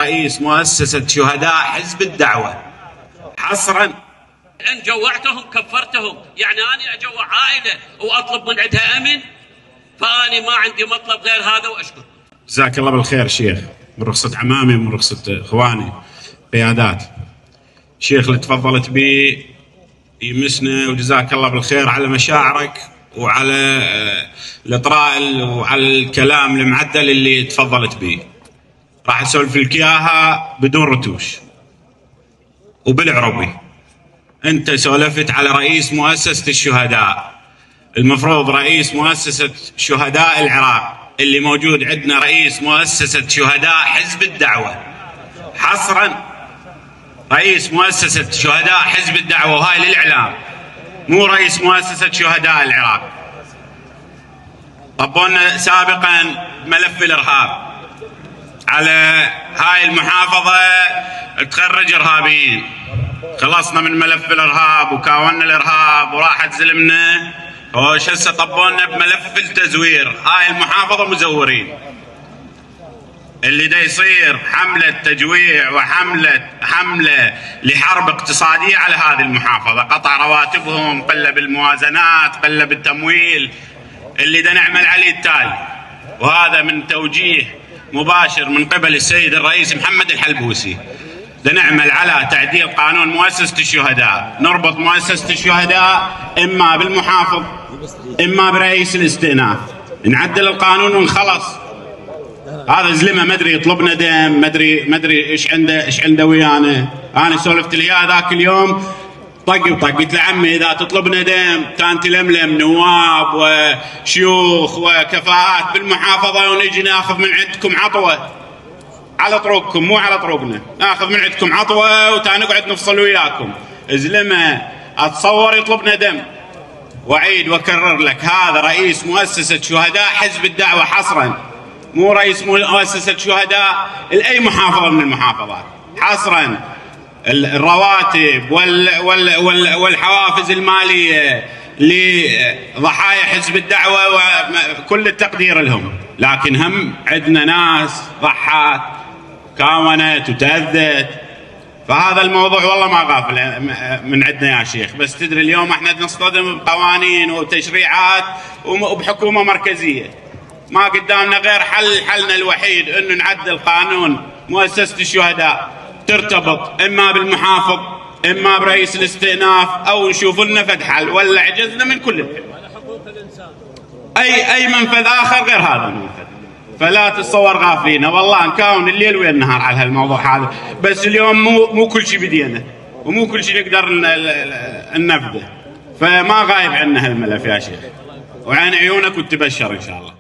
رئيس مؤسسة شهداء حزب الدعوة حصرا. ان جوعتهم كفرتهم، يعني انا اجوع عائله واطلب من عندها امن، فاني ما عندي مطلب غير هذا واشكر. جزاك الله بالخير شيخ، من رخصة عمامي ومن رخصة اخواني قيادات. شيخ اللي تفضلت به يمسنا، وجزاك الله بالخير على مشاعرك وعلى الاطراء وعلى الكلام المعدل اللي تفضلت به. راح اسولف لك اياها بدون رتوش وبالعربي. انت سولفت على رئيس مؤسسة الشهداء، المفروض رئيس مؤسسة شهداء العراق اللي موجود عندنا رئيس مؤسسة شهداء حزب الدعوة حصرا. رئيس مؤسسة شهداء حزب الدعوة، وهاي للإعلام، مو رئيس مؤسسة شهداء العراق. طبونا سابقا ملف الإرهاب، على هاي المحافظة تخرج إرهابيين، خلصنا من ملف الإرهاب وكاونا الإرهاب وراحت زلمنا، وش هسه طبونا بملف التزوير. هاي المحافظة مزورين، اللي دا يصير حملة تجويع حملة لحرب اقتصادية على هذه المحافظة، قطع رواتبهم، قلة بالموازنات، قلة بالتمويل، اللي دا نعمل عليه التالي. وهذا من توجيه مباشر من قبل السيد الرئيس محمد الحلبوسي. دا نعمل على تعديل قانون مؤسسة الشهداء، نربط مؤسسة الشهداء إما بالمحافظ إما برئيس الاستئناف، نعدل القانون ونخلص. هذا زلمه ما ادري يطلبنا دم، ما ادري ايش عنده ويانا. انا سولفت لي اياه ذاك اليوم طق وطق، قلت له عمي اذا تطلبنا دم كان تلملم نواب وشيوخ وكفاءات بالمحافظه ونجي ناخذ من عندكم عطوه على طرقكم، مو على طرقنا، ناخذ من عندكم عطوه وتنقعد نفصل وياكم. زلمه اتصور يطلبنا دم. واعيد واكرر لك، هذا رئيس مؤسسه شهداء حزب الدعوه حصرا، مو رئيس مؤسسة شهداء لأي محافظة من المحافظات. حصرا الرواتب والحوافز المالية لضحايا حزب الدعوة وكل التقدير لهم، لكن هم عندنا ناس ضحت كاونت وتأذت. فهذا الموضوع والله ما غافل من عندنا يا شيخ، بس تدري اليوم احنا نصطدم بقوانين وتشريعات وبحكومة مركزية، ما قدامنا غير حلنا الوحيد انه نعدل قانون مؤسسة الشهداء ترتبط اما بالمحافظ اما برئيس الاستئناف، او نشوف لنا فد حل، ولا عجزنا من كل الحل. اي منفذ اخر غير هذا المنفذ. فلا تتصور غافلين، والله نكاون الليل والنهار على هالموضوع هذا، بس اليوم مو كل شيء بدينا ومو كل شيء نقدر ننفذه، فما غايب عنا هالملف يا شيخ، وعين عيونك وتبشر ان شاء الله.